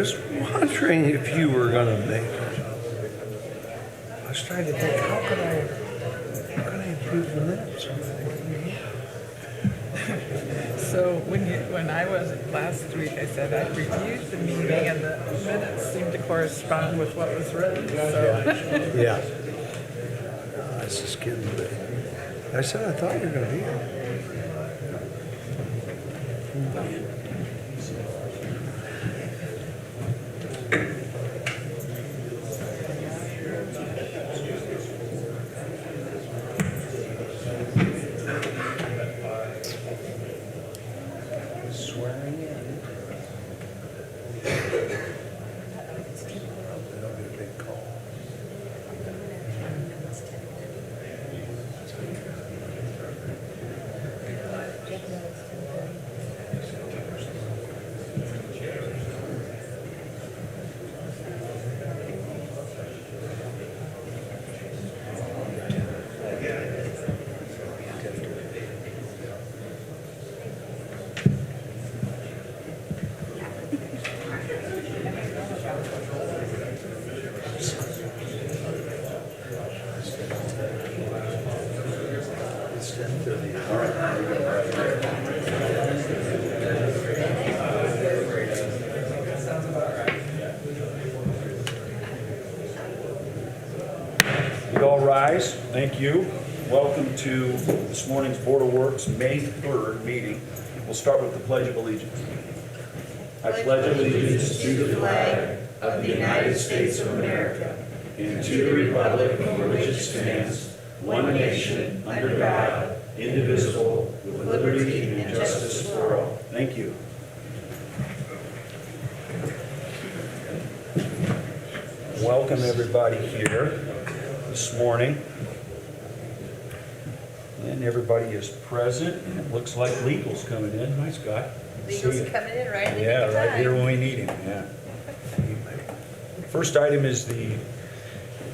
was wondering if you were gonna make it. I was trying to think, how could I improve the minutes? So when I was last week, I said I reviewed the meeting and the minutes seemed to correspond with what was written, so. Yeah. I was just kidding, but I said, I thought you were gonna be here. Swearing in. That'll be a big call. It's 10:30. All right. We all rise. Thank you. Welcome to this morning's Board of Works May 3rd meeting. We'll start with the Pledge of Allegiance. I pledge allegiance to the flag of the United States of America and to the republic for which it stands, one nation, under God, indivisible, with liberty and justice for all. Thank you. Welcome everybody here this morning. And everybody is present, and it looks like legal's coming in. Nice guy. See Legal's you. coming in right at the nick Yeah, of right here time. when we need him, yeah. First item is the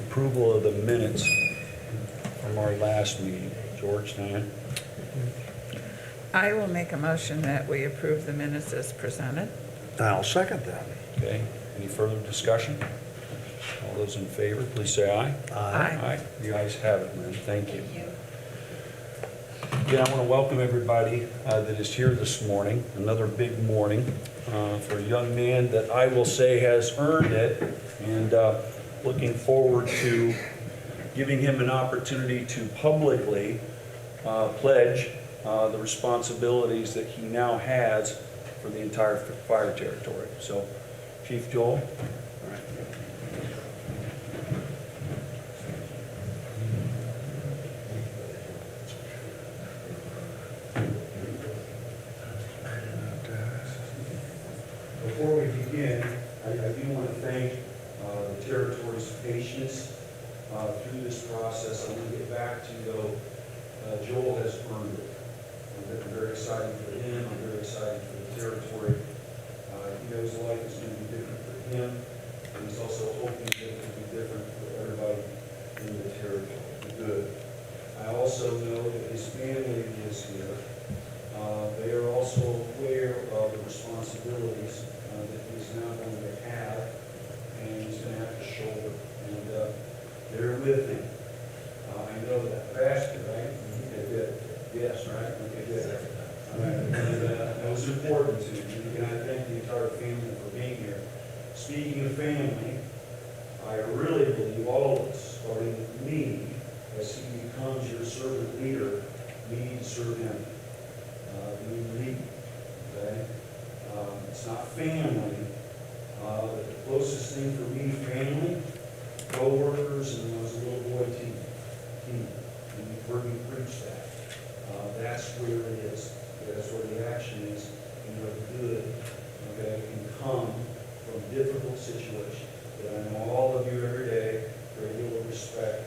approval of the minutes from our last meeting. Georgetown. I will make a motion that we approve the minutes as presented. I'll second that. Okay, any further discussion? All those in favor, please say aye. Aye. The ayes have it, man. Thank you. Again, I want to welcome everybody that is here this morning. Another big morning for a young man that I will say has earned it, and looking forward to giving him an opportunity to publicly pledge the responsibilities that he now has for the entire fire territory. So, Chief Joel. All right. Before we begin, I do want to thank the territory's patience through this process. I want to get back to, though, Joel has earned it. I'm very excited for him. I'm very excited for the territory. He knows life is going to be different for him, and he's also hoping that it will be different for everybody in the territory, for good. I also know that his family is here. They are also aware of the responsibilities that he's now going to have, and he's going to have to shoulder. And they're with him. I know that. Pastor, right? Okay, good. Yes, right? Okay, good. All right. And that was important to me. And I thank the entire family for being here. Speaking of family, I really believe all of us, starting with me, as he becomes your servant leader, we need to serve him. We need to lead, okay? It's not family, but the closest thing for me, family, co-workers, and when I was a little boy, team. And you've heard me preach that. That's where it is. That's where the action is, and where the good, okay, can come from difficult situations. That I know all of you every day, great deal of respect,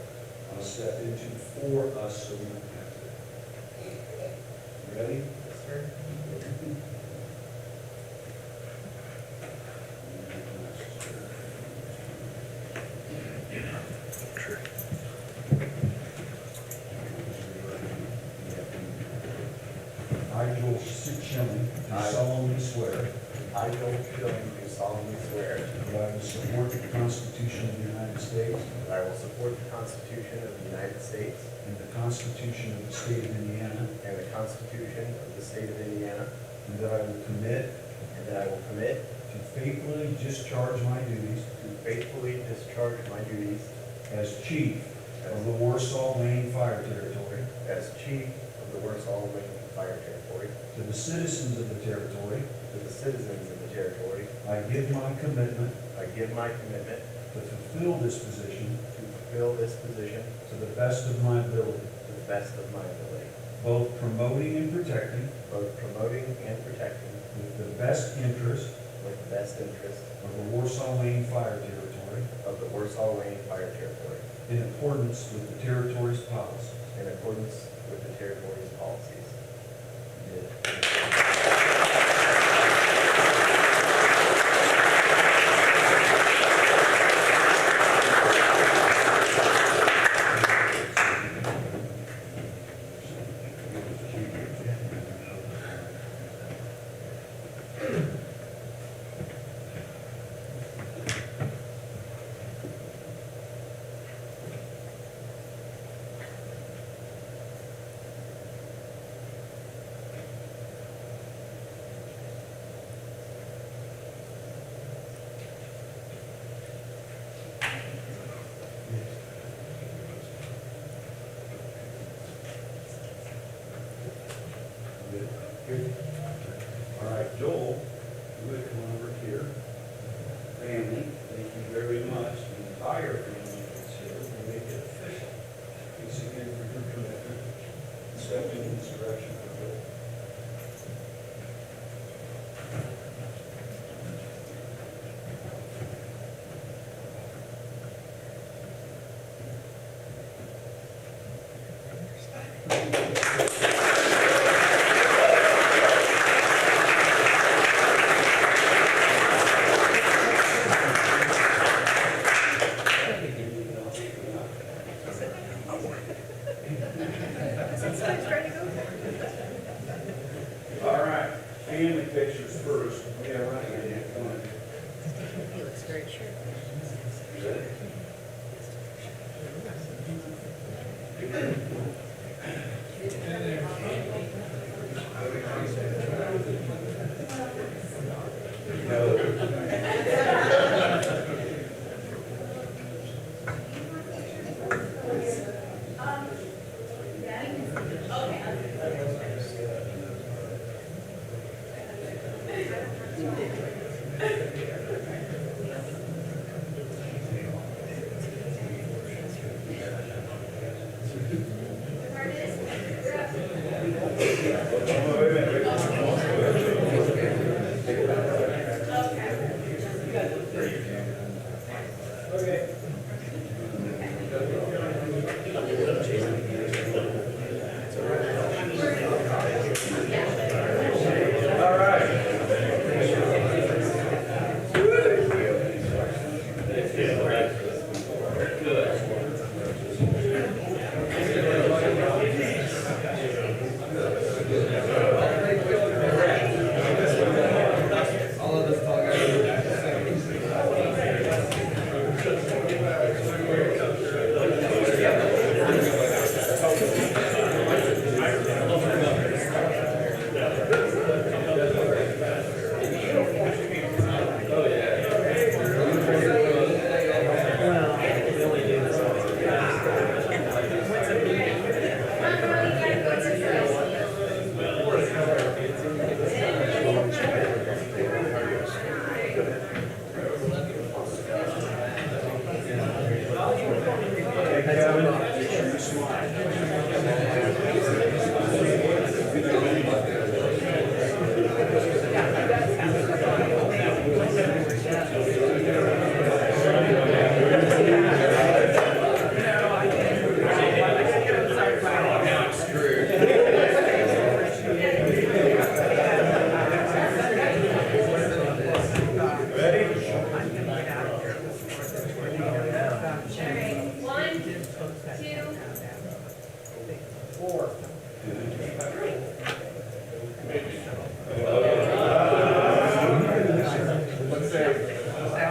step into for us so we don't have to. Ready? Yes, sir. Sure. I, Joel Schilling, do solemnly swear I, Joel Schilling, do solemnly swear that I will support the Constitution of the United States that I will support the Constitution of the United States and the Constitution of the State of Indiana, and the Constitution of the State of Indiana, and that I will commit and that I will commit to faithfully discharge my duties to faithfully discharge my duties as Chief of the Warsaw Maine Fire Territory as Chief of the Warsaw Wayne Fire Territory to the citizens of the territory. to the citizens of the territory. I give my commitment I give my commitment to fulfill this position to fulfill this position to the best of my ability, to the best of my ability, both promoting and protecting both promoting and protecting with the best interest with the best interest of the Warsaw Maine Fire Territory of the Warsaw Wayne Fire Territory in accordance with the territory's policies. in accordance with the territory's policies.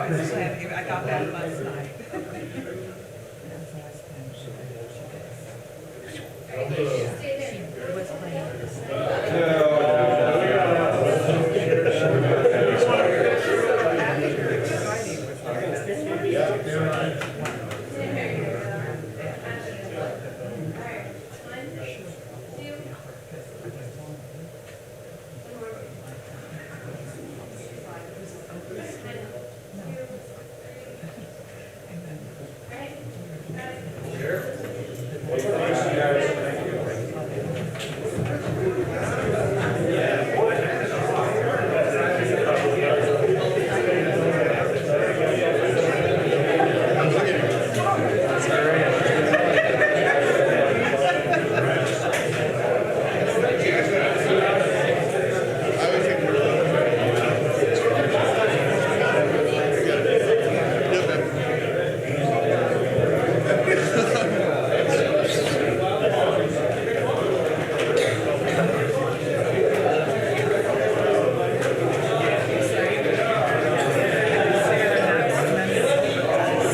was planning, I got that last night. That's the last time she was playing.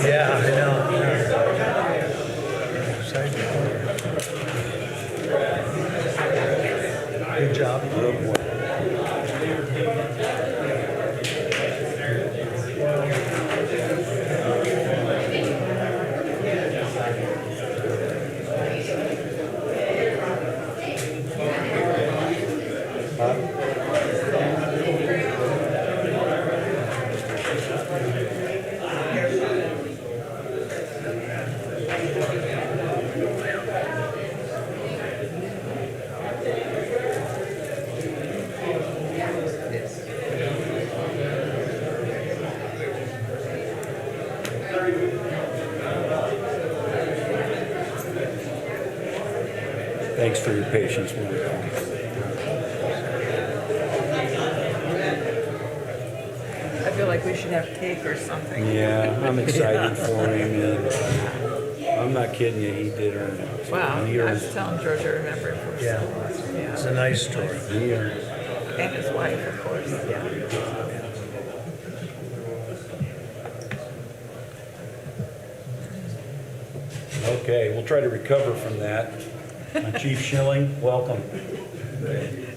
Yeah, I know. Excited for you. Good job. Thanks for your patience with it. I feel like we should have cake or something. Yeah, I'm excited for him, and I'm not kidding you, he did earn it. Wow, He I earned was telling George I remember it first. Yeah, it's a nice story. He earned it. And his wife, of course, yeah. Okay, we'll try to recover from that. Chief Schilling, welcome.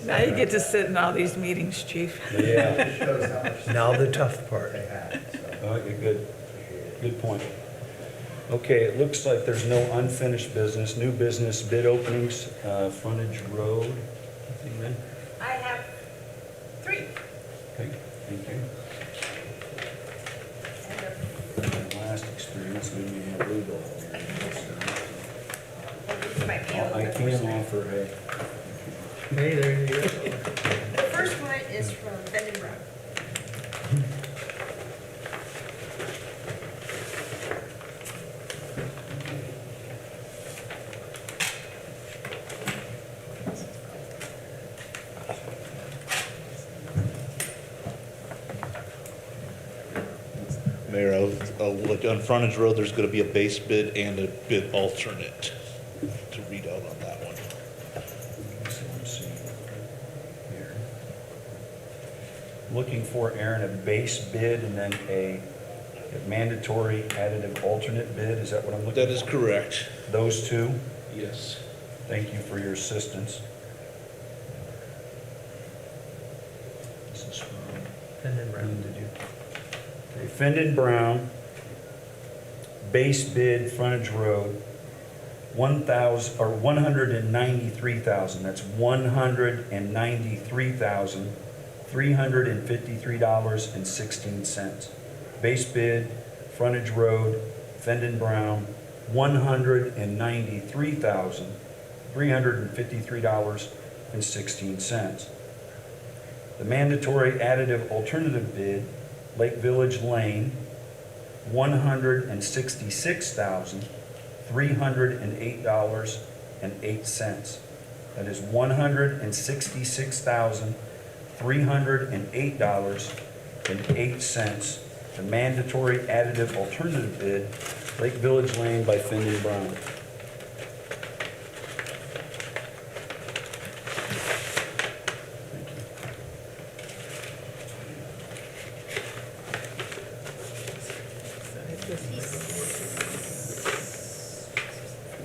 Now you get to sit in all these meetings, chief. Yeah, Now the tough part. okay, good point. Okay, it looks like there's no unfinished business, new business bid openings, frontage road. Anything, man? I have 3. Okay, thank you. My last experience made me have legal. This might be a little I bit can more. offer, hey. Hey, there you go. The first one is from Ben and Brown. Mayor, like on frontage road, there's gonna be a base bid and a bid alternate to read out on that one. Looking for, Aaron, a base bid and then a mandatory additive alternate bid, is that what I'm looking for? That is correct. Those two, Yes. thank you for your assistance. This is from, And then when round. did you? Okay, Fendon Brown, base bid frontage road, 1,000, or 193,000, that's $193,353.16. Base bid, frontage road, Fendon Brown, $193,353.16. The mandatory additive alternative bid, Lake Village Lane, $166,308.08. That is $166,308.08. The mandatory additive alternative bid, Lake Village Lane by Fendon Brown. Like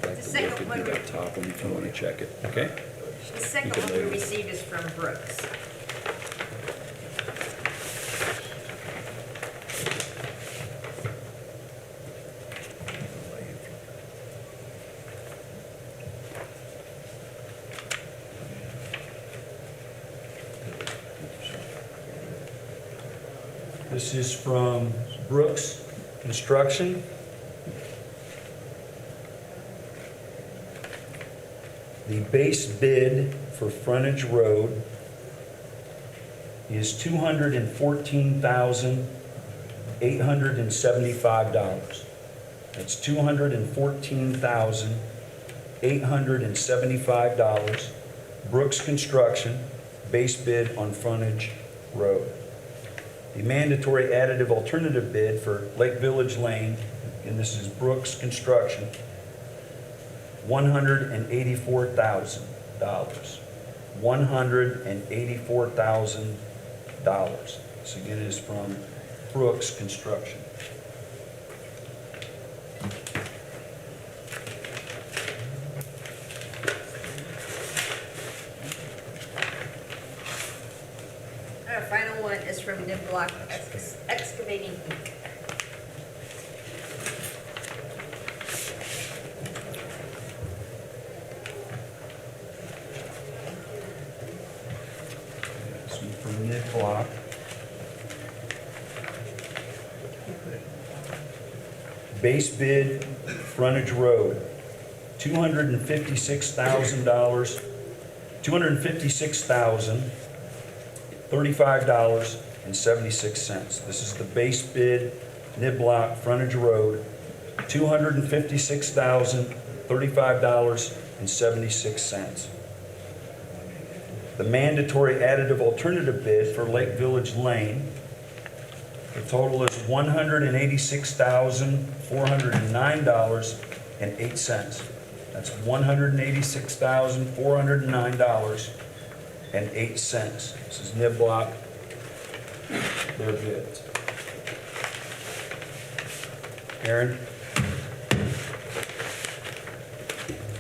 The to second look at one- that top one if you want to check it, okay? The second can one we label. received is from Brooks. This is from Brooks Construction. The base bid for frontage road is $214,875. That's $214,875. Brooks Construction, base bid on frontage road. The mandatory additive alternative bid for Lake Village Lane, and this is Brooks Construction, $184,000. $184,000. This again is from Brooks Construction. Our final one is from Niblock Excavating Inc. This one from Ned Block. Base bid, frontage road, $256,000, $256,035.76. This is the base bid, Niblock frontage road, $256,035.76. The mandatory additive alternative bid for Lake Village Lane, the total is $186,409.08. That's $186,409.08. This is Niblock, their bids. Aaron?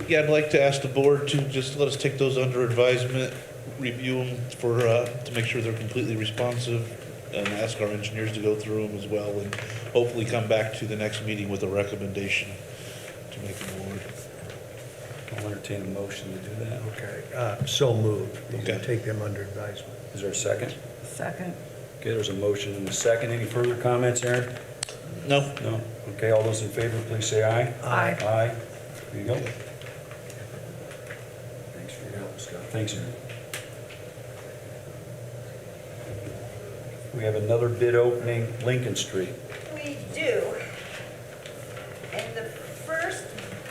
Yeah, I'd like to ask the board to just let us take those under advisement, review them for, to make sure they're completely responsive, and ask our engineers to go through them as well, and hopefully come back to the next meeting with a recommendation to make an award. I'll entertain a motion to do that. Okay, so moved. You can Okay. take them under advisement. Is there a second? Second. Okay, there's a motion and a second. Any further comments, Aaron? No? No? Okay, all those in favor, please say aye. Aye. Aye. There you go. Thanks for your help, Scott. Thanks, Aaron. We have another bid opening, Lincoln Street. We do. And the first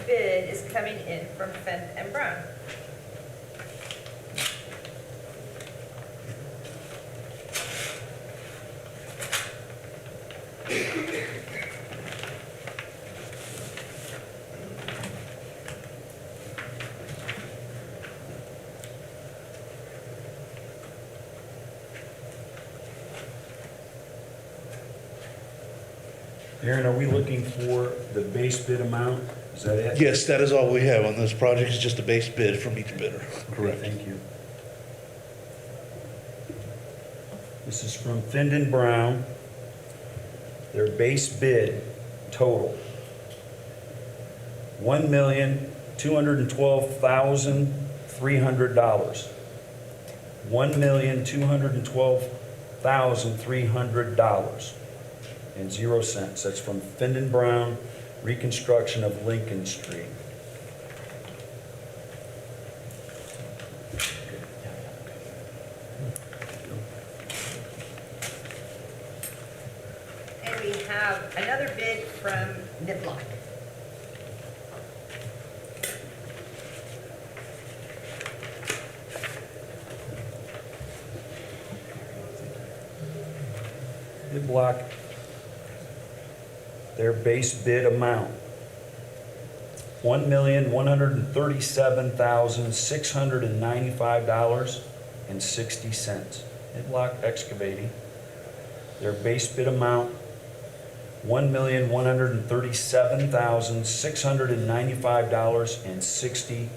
bid is coming in from Fenn and Brown. Aaron, are we looking for the base bid amount? Is that it? Yes, that is all we have on this project, is just a base bid from each bidder. Okay, thank you. This is from Findon Brown. Their base bid total, $1,212,300. $1,212,300 and 0 cents. That's from Findon Brown, reconstruction of Lincoln Street. And we have another bid from Niblock. Block, their base bid amount, $1,137,695.60. Midlock Excavating, their base bid amount, $1,137,695.60.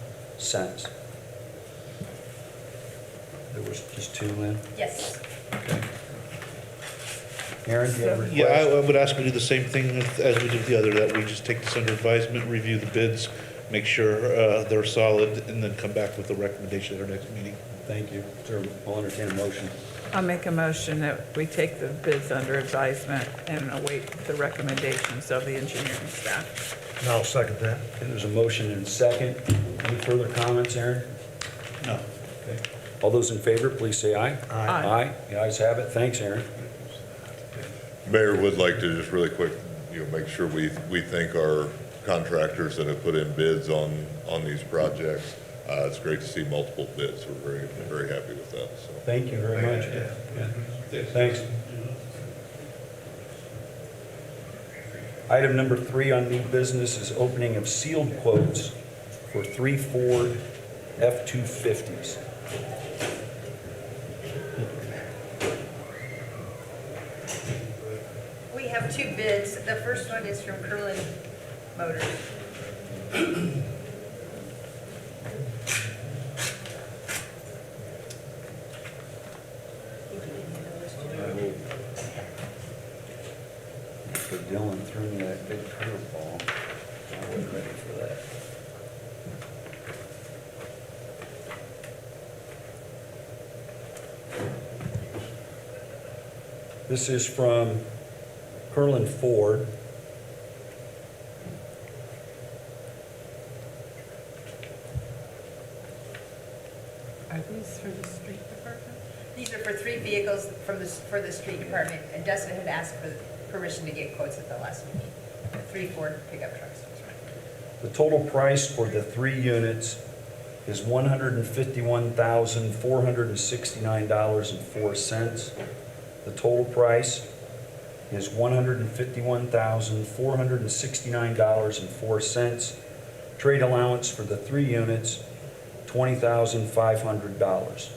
There was just two, Lynn? Yes. Okay. Aaron, do you have a request? Yeah, I would ask we do the same thing as we did the other, that we just take this under advisement, review the bids, make sure they're solid, and then come back with a recommendation at our next meeting. Thank you. Sir, I'll entertain a motion. I'll make a motion that we take the bids under advisement and await the recommendations of the engineering staff. And I'll second that. Okay, there's a motion and a second. Any further comments, Aaron? No. Okay. All those in favor, please say aye. Aye. Aye. The ayes have it. Thanks, Aaron. Mayor would like to just really quick, make sure we thank our contractors that have put in bids on these projects. It's great to see multiple bids. We're very, very happy with that, so. Thank you very much. Yeah. Thanks. Item number 3 on new business is opening of sealed quotes for 3 Ford F-250s. We have 2 bids. The first one is from Curlin Motors. I will put Dylan through that big curveball. I wasn't ready for that. This is from Curlin Ford. Are these for the street department? These are for 3 vehicles for the street department, and Dustin had asked for permission to get quotes at the last meeting. 3 Ford pickup trucks. The total price for the 3 units is $151,469.04. The total price is $151,469.04. Trade allowance for the 3 units, $20,500.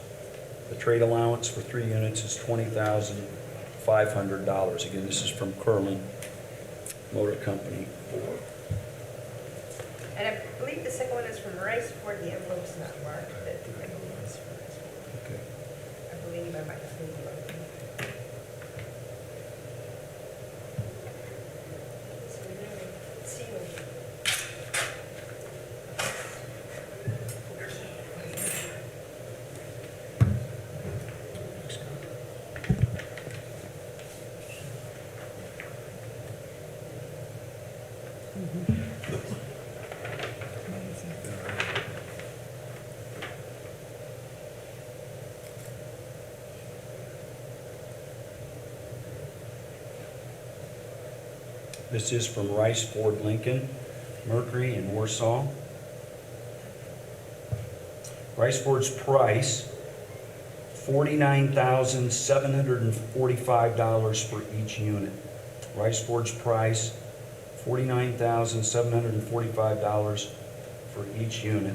The trade allowance for 3 units is $20,500. Again, this is from Curlin Motor Company. And I believe the second one is from Rice Ford. The envelope's not marked, but I believe it's from Rice Ford. Okay. I believe I might have seen it. So they're sealed. This is from Rice Ford Lincoln, Mercury in Warsaw. Rice Ford's price, $49,745 for each unit. Rice Ford's price, $49,745 for each unit.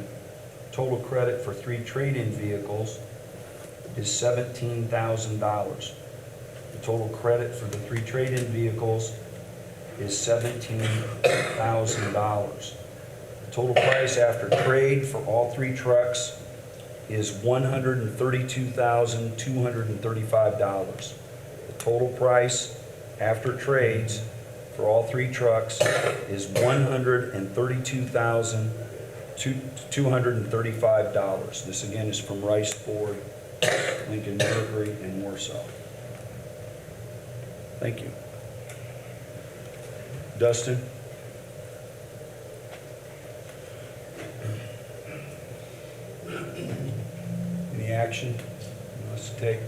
Total credit for 3 trade-in vehicles is $17,000. The total credit for the 3 trade-in vehicles is $17,000. The total price after trade for all 3 trucks is $132,235. The total price after trades for all 3 trucks is $132,235. This again is from Rice Ford, Lincoln, Mercury, and Warsaw. Thank you. Dustin? Any action you want us to take?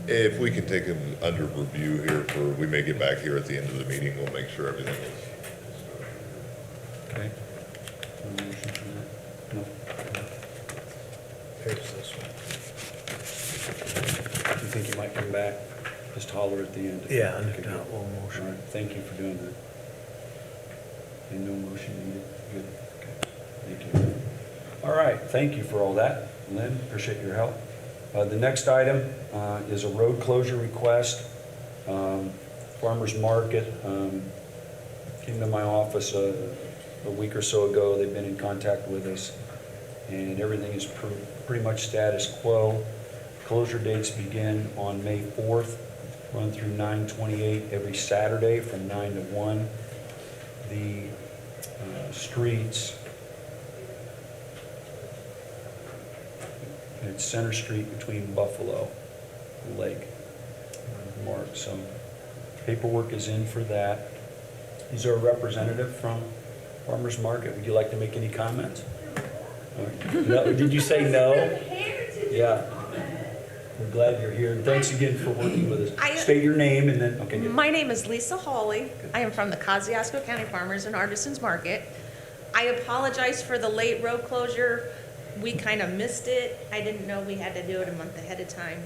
If we can take them under review here we may get back here at the end of the meeting, we'll make sure everything is. Okay. No motion for that? No. Here's this one. You think you might come back? Just holler at the end. Yeah, I Okay, can good. one All motion. right, thank you for doing that. And no motion needed? Good, okay, thank you. All right, thank you for all that. Lynn, appreciate your help. The next item is a road closure request Farmers Market came to my office a week or so ago. They've been in contact with us, and everything is pretty much status quo. Closure dates begin on May 4th, run through 9/28 every Saturday from 9 to 1. The streets, it's Center Street between Buffalo and Lake, marked. So paperwork is in for that. Is there a representative from Farmers Market? Would you like to make any comments? No, did you say no? Yeah. We're glad you're here, and thanks again for working with us. State your name and then, okay. Good. My name is Lisa Hawley. I am from the Kosciuszko County Farmers and Artisans Market. I apologize for the late road closure. We kind of missed it. I didn't know we had to do it a month ahead of time.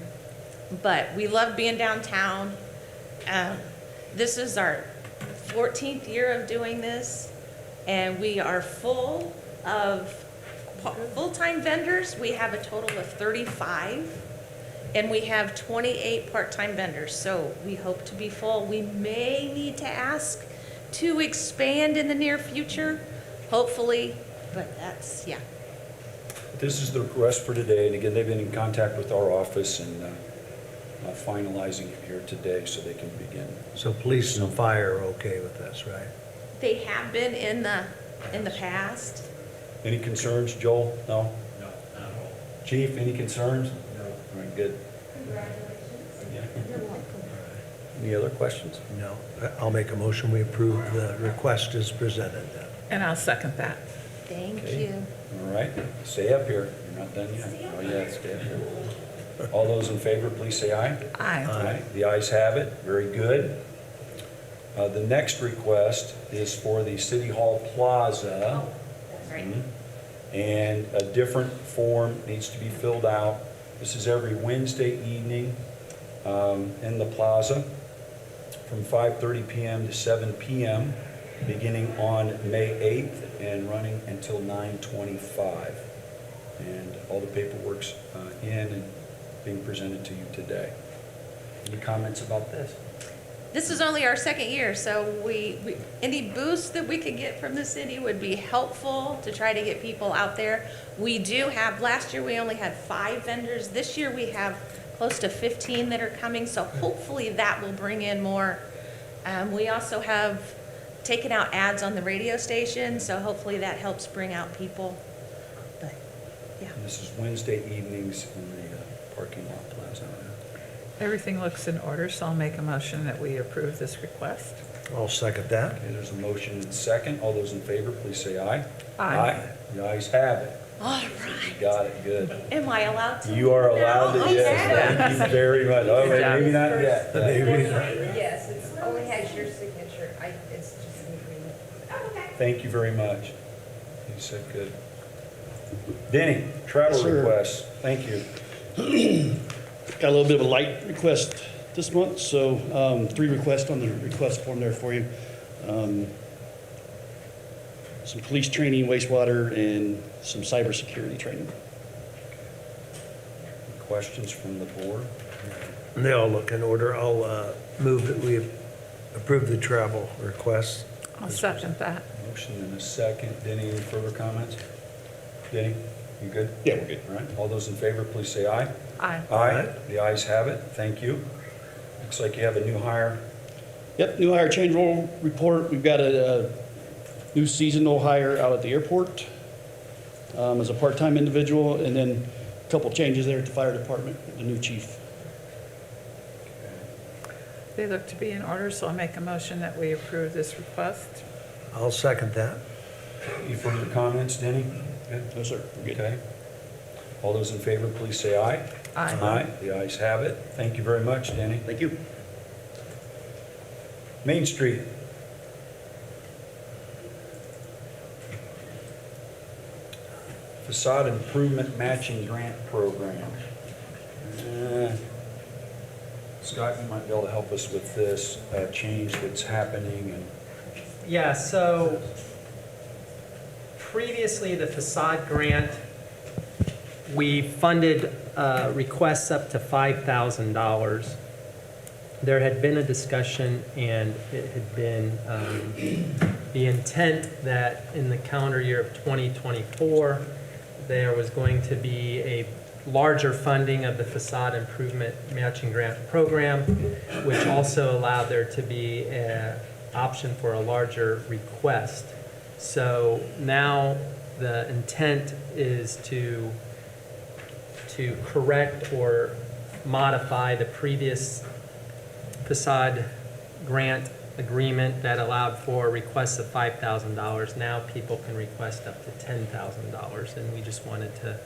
But we love being downtown. This is our 14th year of doing this, and we are full of full-time vendors. We have a total of 35. And we have 28 part-time vendors, so we hope to be full. We may need to ask to expand in the near future, hopefully, but that's, yeah. This is the request for today, and again, they've been in contact with our office and finalizing it here today so they can begin. So police and fire are okay with this, right? They have been in the past. Any concerns, Joel? No? No, not at all. Chief, any concerns? No. All right, good. You're welcome. Any other questions? No. I'll make a motion, we approve the request as presented then. And I'll second that. Thank Okay. you. All right, stay up here. You're not done yet. Oh, yeah, stay up here. All those in favor, please say aye. Aye. The ayes have it. Very good. The next request is for the City Hall Plaza. Right. And a different form needs to be filled out. This is every Wednesday evening in the plaza from 5:30 p.m. to 7 p.m., beginning on May 8th and running until 9/25. And all the paperwork's in and being presented to you today. Any comments about this? This is only our second year, so we any boost that we could get from the city would be helpful to try to get people out there. We do have, last year we only had 5 vendors. This year we have close to 15 that are coming, so hopefully that will bring in more. We also have taken out ads on the radio station, so hopefully that helps bring out people. But, yeah. And this is Wednesday evenings in the parking lot plaza. Everything looks in order, so I'll make a motion that we approve this request. I'll second that. Okay, there's a motion and second. All those in favor, please say aye. Aye. The ayes have it. All You right. got it, good. Am I allowed to? You are allowed to, now? yes, thank you very much. Oh, maybe not yet. Yes, it's only has your signature. It's just an agreement. Thank you very much. You said good. Denny, travel Yes, sir. requests, thank you. Got a little bit of a light request this month, so 3 requests on the request form there for you. Some police training, wastewater, and some cybersecurity training. Questions from the board? They all look in order. I'll move that we approve the travel request. I'll second that. Motion and a second. Denny, any further comments? Denny, you good? Yeah, we're good. All right, all those in favor, please say aye. Aye. Aye. The ayes have it, thank you. Looks like you have a new hire. Yep, new hire change roll report. We've got a new seasonal hire out at the airport as a part-time individual, and then a couple changes there at the fire department, the new chief. They look to be in order, so I'll make a motion that we approve this request. I'll second that. Any further comments, Denny? Good? No, sir, we're good. Okay. All those in favor, please say aye. Aye. Aye. The ayes have it. Thank you very much, Denny. Thank you. Main Street. Facade Improvement Matching Grant Program. Scott, you might be able to help us with this change that's happening and Yeah, so previously the facade grant, we funded requests up to $5,000. there had been a discussion, and it had been the intent that in the calendar year of 2024, there was going to be a larger funding of the facade improvement matching grant program, which also allowed there to be an option for a larger request. So now the intent is to correct or modify the previous facade grant agreement that allowed for requests of $5,000. Now people can request up to $10,000, and we just wanted to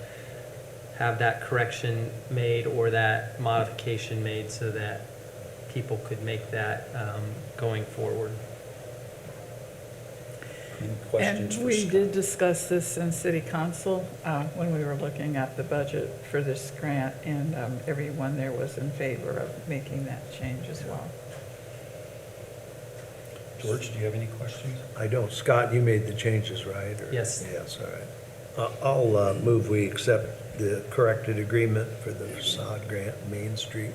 have that correction made or that modification made so that people could make that going forward. Any questions And for we Scott? did discuss this in city council when we were looking at the budget for this grant, and everyone there was in favor of making that change as well. George, do you have any questions? I don't. Scott, you made the changes, right? Or- Yes. Yes, all right. I'll move we accept the corrected agreement for the facade grant, Main Street.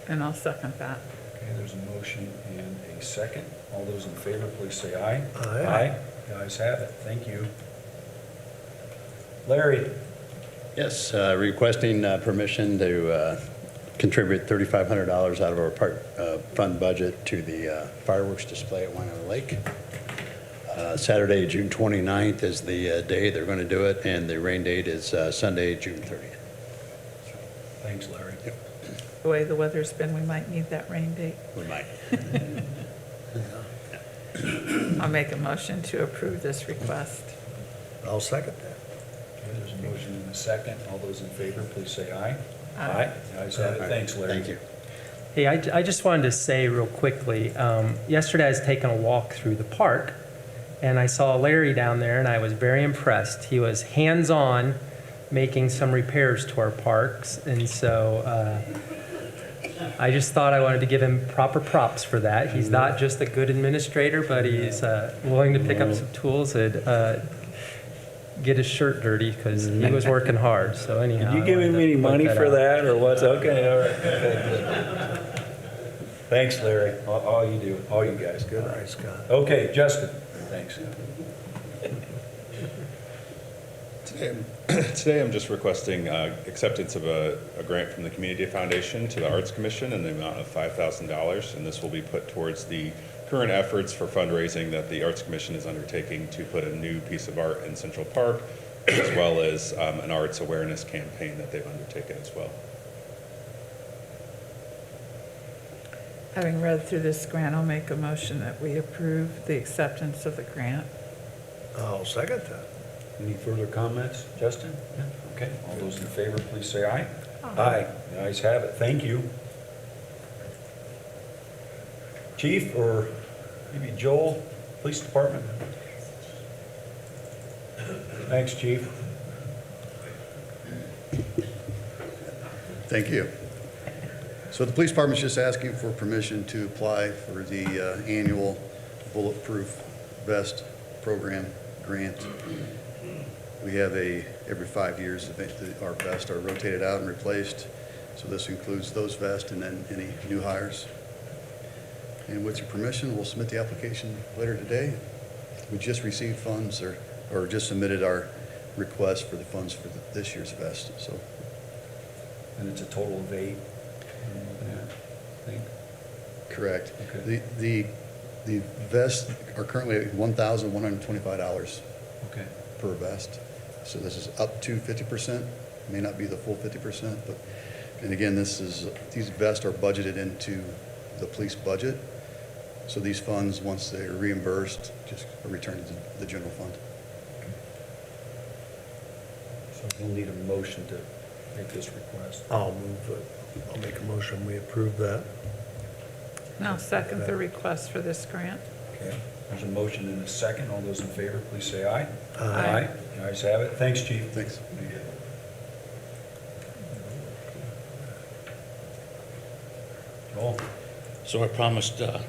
And I'll second that. Okay, there's a motion and a second. All those in favor, please say aye. Aye. Aye. The ayes have it. Thank you. Larry? Yes, requesting permission to contribute $3,500 out of our park fund budget to the fireworks display at Winoka Lake. Saturday, June 29th is the day they're going to do it, and the rain date is Sunday, June 30th. Thanks, Larry. The way the weather's been, we might need that rain date. We might. I'll make a motion to approve this request. I'll second that. Okay, there's a motion and a second. All those in favor, please say aye. Aye. The ayes have it. Thanks, Larry. Thank you. Hey, I just wanted to say real quickly, yesterday I was taking a walk through the park, and I saw Larry down there, and I was very impressed. He was hands-on making some repairs to our parks, and so I just thought I wanted to give him proper props for that. He's not just a good administrator, but he's willing to pick up some tools and get his shirt dirty because he was working hard. So anyhow, Did you I give wanted him to any point money for out. that, or what's, okay, all right. Okay, good. Thanks, Larry. All you do, all you guys. Good eye, Scott. Okay, Justin. Thanks. Today I'm just requesting acceptance of a grant from the Community Foundation to the Arts Commission in the amount of $5,000, and this will be put towards the current efforts for fundraising that the Arts Commission is undertaking to put a new piece of art in Central Park, as well as an arts awareness campaign that they've undertaken as well. Having read through this grant, I'll make a motion that we approve the acceptance of the grant. I'll second that. Any further comments? Justin? Okay, all those in favor, please say aye. Aye. The ayes have it. Thank you. Chief, or maybe Joel, Police Department? Thanks, Chief. Thank you. So the police department's just asking for permission to apply for the annual bulletproof vest program grant. We have every 5 years, our vests are rotated out and replaced. So this includes those vests and then any new hires. And with your permission, we'll submit the application later today. We just received funds or just submitted our request for the funds for this year's vest, so. And it's a total of 8. I think. Correct. Okay. The vests are currently at $1,125 Okay. per vest. So this is up to 50%, may not be the full 50%, but, and again, these vests are budgeted into the police budget. So these funds, once they're reimbursed, just are returned to the general fund. So we'll need a motion to make this request. I'll make a motion, we approve that. And I'll second the request for this grant. Okay, there's a motion and a second. All those in favor, please say aye. Aye. The ayes have it. Thanks, Chief. Thanks. Joel? So I promised the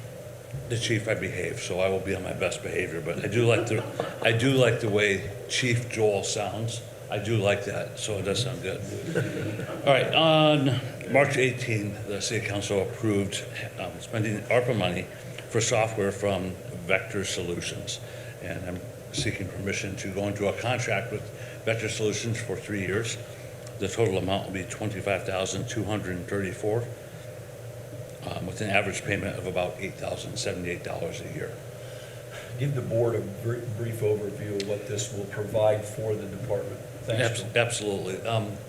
chief I'd behave, so I will be on my best behavior, but I do like the way Chief Joel sounds. I do like that, so it does sound good. All right, on March 18, the city council approved spending ARPA money for software from Vector Solutions. And I'm seeking permission to go into a contract with Vector Solutions for 3 years. The total amount will be $25,234, with an average payment of about $8,078 a year. Give the board a brief overview of what this will provide for the department. Thanks. Bill. Absolutely.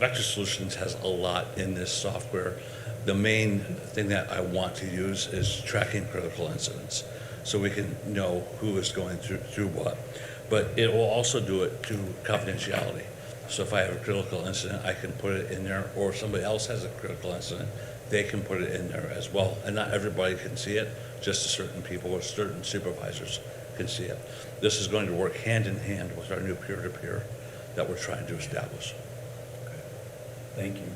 Vector Solutions has a lot in this software. The main thing that I want to use is tracking critical incidents, so we can know who is going through what. But it will also do it to confidentiality. So if I have a critical incident, I can put it in there, or if somebody else has a critical incident, they can put it in there as well. And not everybody can see it, just certain people or certain supervisors can see it. This is going to work hand in hand with our new peer-to-peer that we're trying to establish. Thank you.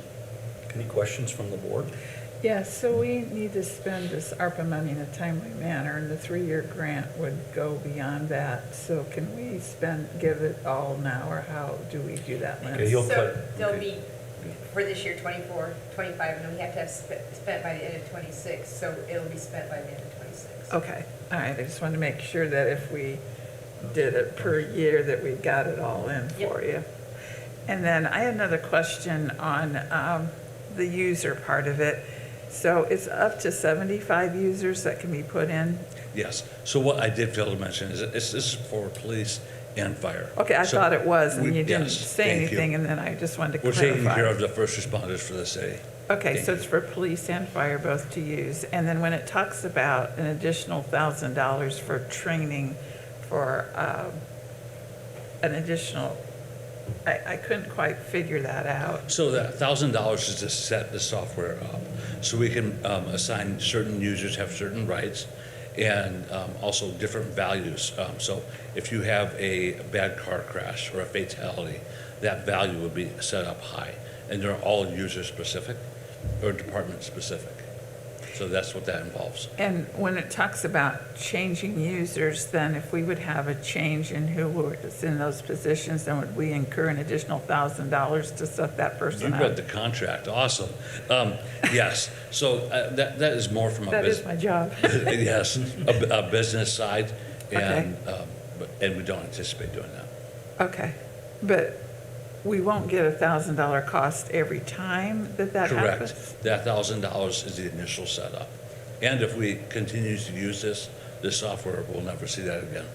Any questions from the board? Yeah, so we need to spend this ARPA money in a timely manner, and the 3-year grant would go beyond that. So can we give it all now, or how do we do that, Lynn? Okay, you'll So cut. there'll be, for this year, 24, 25, and then we have to have spent by the end of 26, so it'll be spent by the end of 26. Okay, all right, I just wanted to make sure that if we did it per year, that we got it all in for you. And then I had another question on the user part of it. So it's up to 75 users that can be put in? Yes. So what I did fail to mention is that this is for police and fire. Okay, I thought it was, and you didn't yes, say thank anything, you. and then I just wanted to We're clarify. taking care of the first responders for the city. Okay, Thank so you. it's for police and fire both to use. And then when it talks about an additional $1,000 for training for an additional, I couldn't quite figure that out. So that $1,000 is to set the software up. So we can assign certain users have certain rights and also different values. So if you have a bad car crash or a fatality, that value would be set up high. And they're all user specific or department specific. So that's what that involves. And when it talks about changing users, then if we would have a change in who was in those positions, then would we incur an additional $1,000 to set that person You up? read the contract, awesome. Yes, so that is more from a That is business. my job. Yes, a business side, Okay. and we don't anticipate doing that. Okay, but we won't get a $1,000 cost every time that happens? Correct. That $1,000 is the initial setup. And if we continue to use this software, we'll never see that again.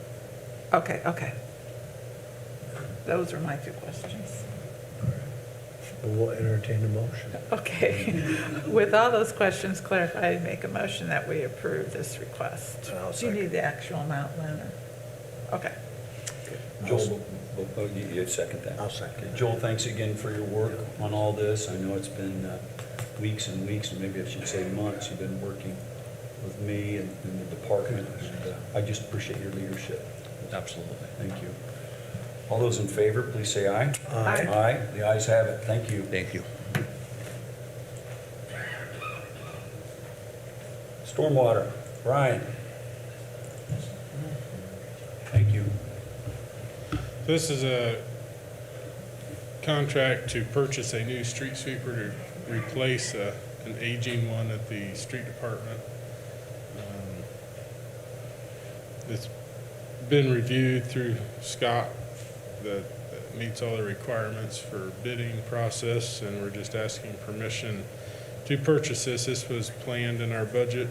Okay, okay. Those are my 2 questions. We'll entertain a motion. Okay. With all those questions clarified, I'd make a motion that we approve this request. I'll Do you need the actual amount, Lynn? Okay. Joel, you'd second that? I'll second. Okay, Joel, thanks again for your work on all this. I know it's been weeks and weeks, and maybe I should say months, you've been working with me and the department. And, I just appreciate your leadership. Absolutely. Thank you. All those in favor, please say aye. Aye. Aye, the ayes have it. Thank you. Thank you. Stormwater, Brian. Thank you. This is a contract to purchase a new street sweeper to replace an aging one at the street department. It's been reviewed through Scott that meets all the requirements for bidding process, and we're just asking permission to purchase this. This was planned in our budget.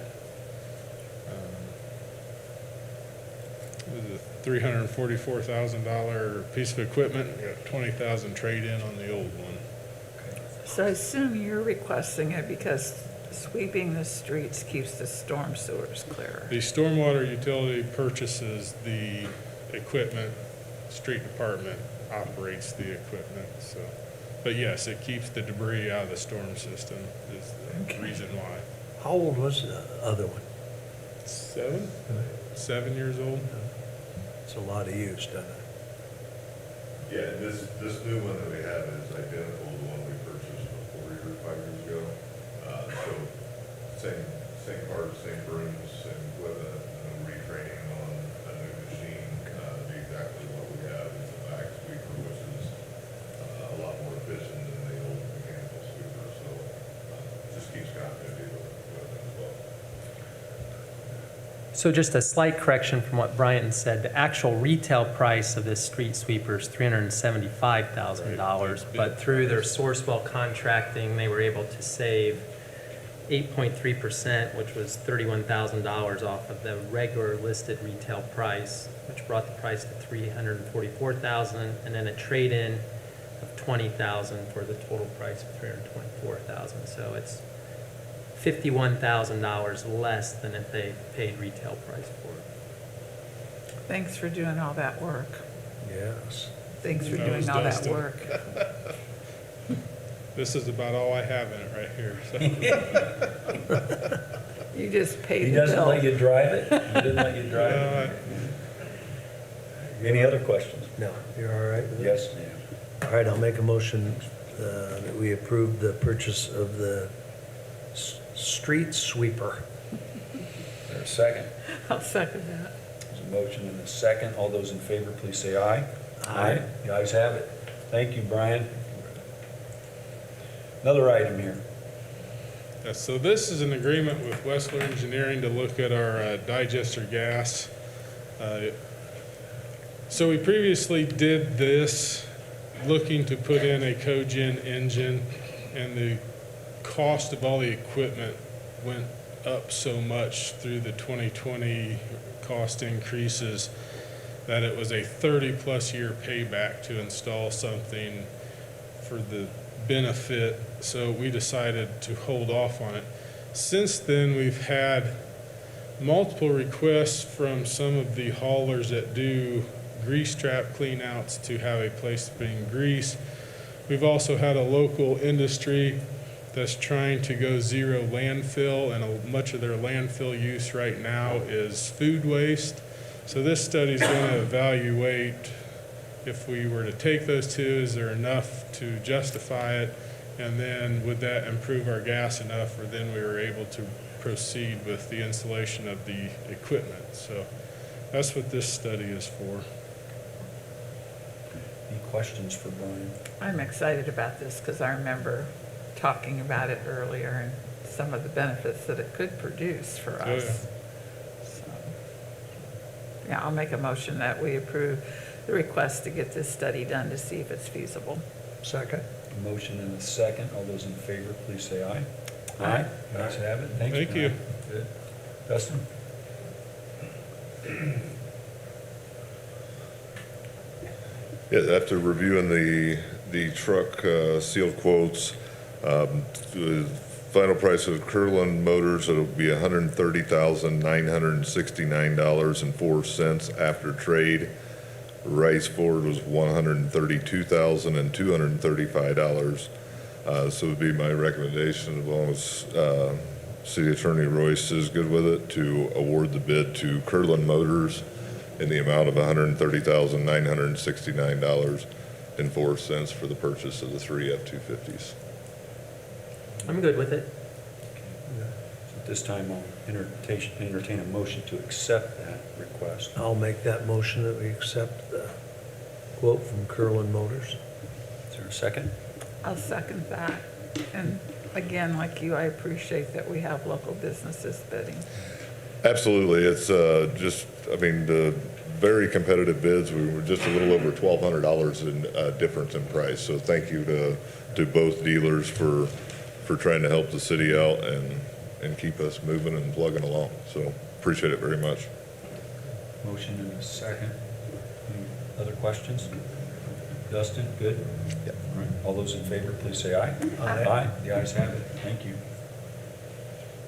It was a $344,000 piece of equipment. We got $20,000 trade-in on the old one. So I assume you're requesting it because sweeping the streets keeps the storm sewers clearer. The stormwater utility purchases the equipment, street department operates the equipment, so. But yes, it keeps the debris out of the storm system is the reason why. How old was the other one? 7 years old. It's a lot of use, doesn't it? Yeah, this new one that we have is identical to the one we purchased 4 years, 5 years ago. So same parts, same brooms, same equipment, no retraining on a new machine. Be exactly what we have is a back sweeper, which is a lot more efficient than the old mechanical sweeper. So So just a slight correction from what Brian said. The actual retail price of this street sweeper is $375,000, but through their Sourcewell contracting, they were able to save 8.3%, which was $31,000 off of the regular listed retail price, which brought the price to $344,000, and then a trade-in of $20,000 for the total price of $324,000. So it's $51,000 less than if they paid retail price for it. Thanks for doing all that work. Yes. Thanks for That doing was all that Dustin. work. This is about all I have in it right here, so. You just paid He the doesn't bill. let you drive it? He didn't let you drive it? Any other questions? No, you're all right with it? Yes? All right, I'll make a motion that we approve the purchase of the street sweeper. Is there a second? I'll second that. There's a motion and a second. All those in favor, please say aye. Aye. The ayes have it. Thank you, Brian. Another item here. Yeah, so this is an agreement with Westler Engineering to look at our digester gas. So we previously did this looking to put in a cogen engine, and the cost of all the equipment went up so much through the 2020 cost increases that it was a 30-plus year payback to install something for the benefit, so we decided to hold off on it. Since then, we've had multiple requests from some of the haulers that do grease trap cleanouts to have a place to bring grease. We've also had a local industry that's trying to go zero landfill, and much of their landfill use right now is food waste. So this study is going to evaluate if we were to take those two, is there enough to justify it? And then would that improve our gas enough, or then we were able to proceed with the installation of the equipment? So that's what this study is for. Any questions for Brian? I'm excited about this because I remember talking about it earlier and some of the benefits that it could produce for Oh, us. So, yeah, I'll make a motion that we approve the request to get this study done to see if it's feasible. Second? A motion and a second. All those in favor, please say aye. Aye. The ayes have it. Thanks, Thank you. Brian. Good. Dustin? Yeah, after reviewing the truck sealed quotes, the final price of Curlin Motors, it'll be $130,969.04 after trade. Rice Ford was $132,235. So it'd be my recommendation, as long as City Attorney Royce is good with it, to award the bid to Curlin Motors in the amount of $130,969.04 for the purchase of the 3 F-250s. I'm good with it. At this time, I'll entertain a motion to accept that request. I'll make that motion that we accept the quote from Curlin Motors. Is there a second? I'll second that. And again, like you, I appreciate that we have local businesses bidding. Absolutely. It's the very competitive bids. We were just a little over $1,200 in difference in price. So thank you to both dealers for trying to help the city out and keep us moving and plugging along. So appreciate it very much. Motion and a second. Any other questions? Dustin, good? Yep. All right. All those in favor, please say aye. Aye. Aye. The ayes have it. Thank you.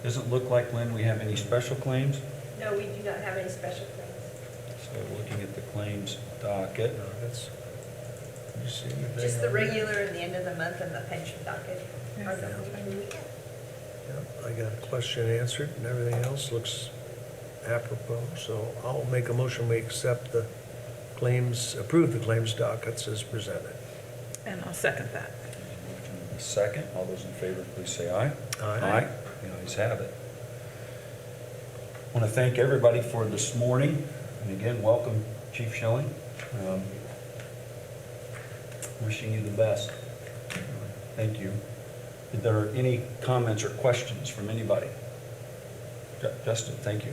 Doesn't look like, Lynn, we have any special claims. No, we do not have any special claims. So looking at the claims docket. No, that's, you see anything? Just the on there? regular and the end of the month and the pension docket are the only two we have. Yep, I got a question answered, and everything else looks apropos, so I'll make a motion, we accept the claims, approve the claims dockets as presented. And I'll second that. Motion and a second. All those in favor, please say aye. Aye. The ayes have it. I want to thank everybody for this morning. And again, welcome, Chief Schilling. Wishing you the best. Thank you. Are there any comments or questions from anybody? Justin, thank you.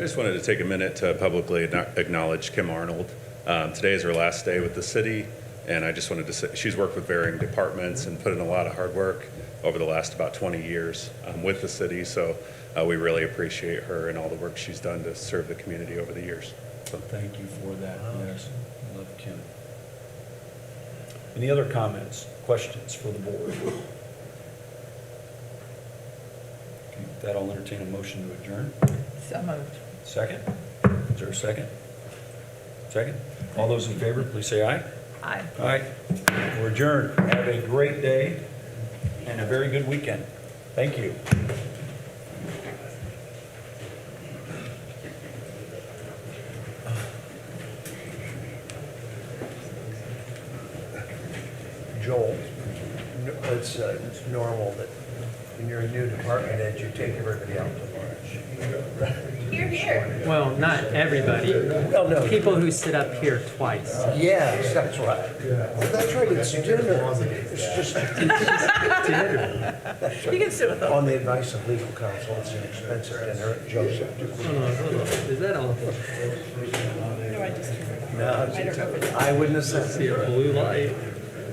just wanted to take a minute to publicly acknowledge Kim Arnold. Today is her last day with the city, and I just wanted to say, she's worked with varying departments and put in a lot of hard work over the last about 20 years with the city, so we really appreciate her and all the work she's done to serve the community over the years. So thank you for that. Yes, love Kim. Any other comments, questions for the board? Okay, with that, I'll entertain a motion to adjourn. So moved. Second? Is there a second? Second? All those in favor, please say aye. Aye. Aye. We're adjourned. Have a great day and a very good weekend. Thank you. Joel, it's normal that when you're a new department head, you take everybody out to lunch. Here, here. Well, not everybody. Well, no. People who sit up here twice. Yes, that's right. Well, that's right, it's dinner. It's just You can sit with them. on the advice of legal counsel, it's an expensive dinner at Joseph. Is that all? No, it's I wouldn't have said See a it. blue light.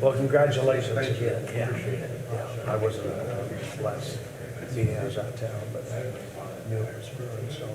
Well, congratulations again. Yeah. I wasn't last meeting, I was out of town, but I knew it was brewing, so.